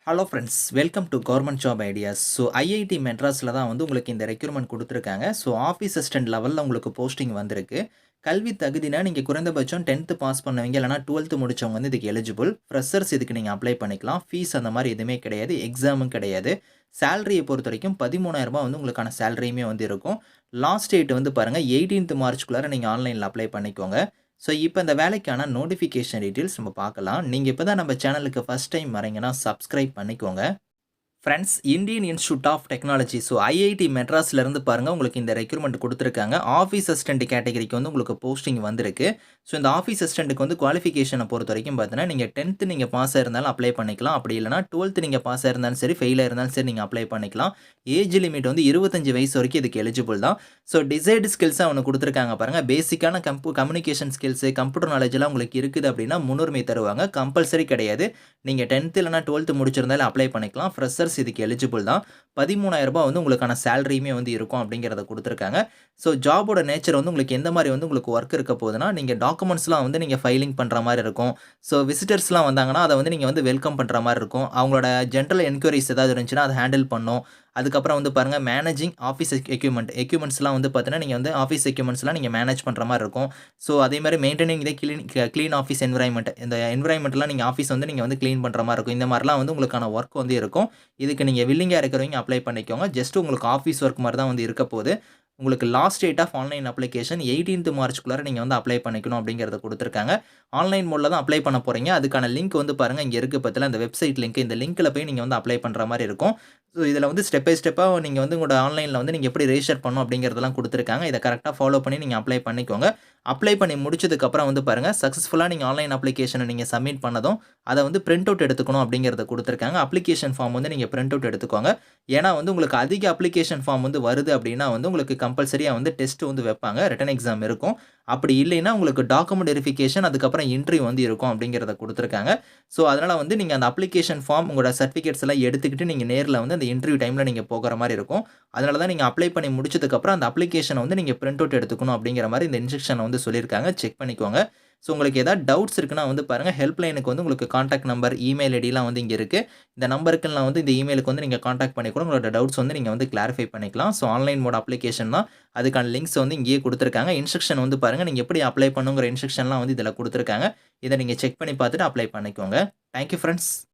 Hello friends, welcome to government job ideas. So IIT மெட்ராஸில் தான் வந்து உங்களுக்கு இந்த ரெக்ரூட்மெண்ட் கொடுத்துருக்காங்க. ஸோ ஆஃபீஸ் அசிஸ்டன்ட் லெவலில் உங்களுக்கு போஸ்டிங் வந்திருக்கு. கல்வி தகுதினா நீங்கள் குறைந்தபட்சம் 10th பாஸ் பண்ணவங்க இல்லைனா 12th முடிச்சவங்க வந்து இதுக்கு எலிஜிபிள். ஃப்ரெஷர்ஸ் இதுக்கு நீங்கள் அப்ளை பண்ணிக்கலாம். ஃபீஸ் அந்த மாதிரி எதுவுமே கிடையாது, எக்ஸாமும் கிடையாது. சேலரியை பொறுத்த வரைக்கும் 13,000 வந்து உங்களுக்கான சேலரியுமே வந்து இருக்கும். லாஸ்ட் டேட் வந்து பாருங்கள் 18th மார்ச்க்குள்ளார நீங்கள் ஆன்லைனில் அப்ளை பண்ணிக்கோங்க. ஸோ இப்போ இந்த வேலைக்கான நோட்டிஃபிகேஷன் டீட்டெயில்ஸ் நம்ம பார்க்கலாம். நீங்கள் இப்போ தான் நம்ம சேனலுக்கு ஃபஸ்ட் டைம் வரீங்கன்னா சப்ஸ்கிரைப் பண்ணிக்கோங்க. Friends, Indian institute of technology so IIT மெட்ராஸ்லேருந்து பாருங்கள் உங்களுக்கு இந்த ரெக்ரூட்மெண்ட் கொடுத்துருக்காங்க. ஆஃபீஸ் அசிஸ்டன்ட் கேட்டகரிக்கு வந்து உங்களுக்கு போஸ்டிங் வந்திருக்கு. ஸோ இந்த ஆஃபீஸ் அசிஸ்டண்ட்டுக்கு வந்து குவாலிஃபிகேஷனை பொறுத்த வரைக்கும் பார்த்தீங்கன்னா நீங்கள் 10th நீங்கள் பாஸ் ஆயிருந்தாலும் அப்ளை பண்ணிக்கலாம். அப்படி இல்லைனா 12th நீங்கள் பாஸ் ஆயிருந்தாலும் சரி, ஃபெயிலாக இருந்தாலும் சரி நீங்கள் அப்ளை பண்ணிக்கலாம். ஏஜ் லிமிட் வந்து 25 வயசு வரைக்கும் இதுக்கு எலிஜிபிள் தான். ஸோ டிசைர்டு ஸ்கில்ஸாக ஒன்று கொடுத்துருக்காங்க பாருங்கள். பேசிக்கான கம்யூனிகேஷன் ஸ்கில்ஸு, கம்ப்யூட்டர் நாலேஜெலாம் உங்களுக்கு இருக்குது அப்படின்னா முன்னுரிமை தருவாங்க. கம்பல்சரி கிடையாது. நீங்கள் 10th இல்லைனா 12th முடிச்சிருந்தாலும் அப்ளை பண்ணிக்கலாம். ஃப்ரெஷர்ஸ் இதுக்கு எலிஜிபிள் தான். 13,000 வந்து உங்களுக்கான சேலரியுமே வந்து இருக்கும் அப்படிங்கிறத கொடுத்துருக்காங்க. ஸோ ஜாபோட நேச்சர் வந்து உங்களுக்கு எந்த மாதிரி வந்து உங்களுக்கு ஒர்க் இருக்க போகுதுன்னா, நீங்கள் டாக்குமெண்ட்ஸ்லாம் வந்து நீங்கள் ஃபைலிங் பண்ணுற மாதிரி இருக்கும். ஸோ விசிட்டர்ஸ்லாம் வந்தாங்கன்னா அதை வந்து நீங்கள் வந்து வெல்கம் பண்ணுற மாதிரி இருக்கும். அவங்களோட ஜென்ரல் என்கொயரிஸ் ஏதாவது இருந்துச்சுன்னா அதை ஹேண்டில் பண்ணும். அதுக்கப்புறம் வந்து பாருங்கள் மேனேஜிங் ஆஃபீஸ் எக்யூப்மெண்ட்ஸ்லாம் வந்து பார்த்தீங்கன்னா நீங்கள் வந்து ஆஃபீஸ் எக்யூப்மெண்ட்ஸ்லாம் நீங்கள் மேனேஜ் பண்ணுற மாதிரி இருக்கும். ஸோ அதே மாதிரி மெயின்டைனிங் இதே க்ளீன் ஆஃபீஸ் என்விரான்மெண்ட், இந்த என்விரான்மெண்ட்லாம் நீங்கள் ஆஃபீஸ் வந்து நீங்கள் வந்து க்ளீன் பண்ணுற மாதிரி இருக்கும். இந்த மாதிரிலாம் வந்து உங்களுக்கான ஒர்க் வந்து இருக்கும். இதுக்கு நீங்கள் வில்லிங்காக இருக்கிறவங்க அப்ளை பண்ணிக்கோங்க. ஜஸ்ட் உங்களுக்கு ஆஃபீஸ் ஒர்க் மாதிரி தான் வந்து இருக்க போகுது. உங்களுக்கு last date of online application 18th மார்ச்க்குள்ளார நீங்கள் வந்து அப்ளை பண்ணிக்கணும் அப்படிங்கிறத கொடுத்துருக்காங்க. ஆன்லைன் மோடில் தான் அப்ளை பண்ண போகிறீங்க. அதுக்கான லிங்க் வந்து பாருங்கள் இங்கே இருக்குது பார்த்தீங்களா, இந்த வெப்சைட் லிங்க். இந்த லிங்க்கில் போய் நீங்கள் வந்து அப்ளை பண்ணுற மாதிரி இருக்கும். ஸோ இதில் வந்து ஸ்டெப் பை ஸ்டெப்பாக நீங்கள் வந்து உங்களோட ஆன்லைனில் வந்து நீங்கள் எப்படி ரெஜிஸ்டர் பண்ணணும் அப்படிங்கிறதெல்லாம் கொடுத்துருக்காங்க. இதை கரெக்டாக ஃபாலோ பண்ணி நீங்கள் அப்ளை பண்ணிக்கோங்க. அப்ளை பண்ணி முடிச்சதுக்கப்புறம் வந்து பாருங்கள் சக்ஸஸ்ஃபுல்லாக நீங்கள் ஆன்லைன் அப்ளிகேஷனை நீங்கள் சப்மிட் பண்ணதும் அதை வந்து பிரிண்ட் அவுட் எடுத்துக்கணும் அப்படிங்கிறத கொடுத்துருக்காங்க. அப்ளிகேஷன் ஃபார்ம் வந்து நீங்கள் பிரிண்ட் அவுட் எடுத்துக்கோங்க. ஏன்னா வந்து உங்களுக்கு அதிக அப்ளிகேஷன் ஃபார்ம் வந்து வருது அப்படின்னா வந்து உங்களுக்கு கம்பல்சரியாக வந்து டெஸ்ட் வந்து வைப்பாங்க. ரிட்டன் எக்ஸாம் இருக்கும். அப்படி இல்லைன்னா உங்களுக்கு டாக்குமெண்ட் வெரிஃபிகேஷன் அதுக்கப்புறம் இன்டர்வியூ வந்து இருக்கும் அப்படிங்கிறத கொடுத்துருக்காங்க. ஸோ அதனால் வந்து நீங்கள் அந்த அப்ளிகேஷன் ஃபார்ம் உங்களோட சர்டிஃபிகேட்ஸ் எல்லாம் எடுத்துக்கிட்டு நீங்கள் நேரில் வந்து அந்த இன்டர்வியூ டைமில் நீங்கள் போகிற மாதிரி இருக்கும். அதனால தான் நீங்கள் அப்ளை பண்ணி முடிச்சதுக்கப்புறம் அந்த அப்ளிகேஷனை வந்து நீங்கள் பிரிண்ட் அவுட் எடுத்துக்கணும் அப்படிங்கிற மாதிரி இந்த இன்ஸ்ட்ரக்ஷனை வந்து சொல்லியிருக்காங்க. செக் பண்ணிக்கோங்க. ஸோ உங்களுக்கு ஏதாவது டவுட்ஸ் இருக்குன்னா வந்து பாருங்கள், ஹெல்ப்லைனுக்கு வந்து உங்களுக்கு கான்டாக்ட் நம்பர், இமெயில் ஐடிலாம் வந்து இங்கே இருக்குது. இந்த நம்பருக்குலாம் வந்து இந்த இமெயிலுக்கு வந்து நீங்கள் கான்டாக்ட் பண்ணி கூட உங்களோட டவுட்ஸ் வந்து நீங்கள் வந்து கிளாரிஃபை பண்ணிக்கலாம். ஸோ ஆன்லைன் மோட் அப்ளிகேஷன் தான். அதுக்கான லிங்க்ஸ் வந்து இங்கேயே கொடுத்துருக்காங்க. இன்ஸ்ட்ரக்ஷன் வந்து பாருங்கள், நீங்கள் எப்படி அப்ளை பண்ணுங்கிற இன்ஸ்ட்ரக்ஷன்லாம் வந்து இதில் கொடுத்துருக்காங்க. இதை நீங்கள் செக் பண்ணி பார்த்துட்டு அப்ளை பண்ணிக்கோங்க. Thank you friends.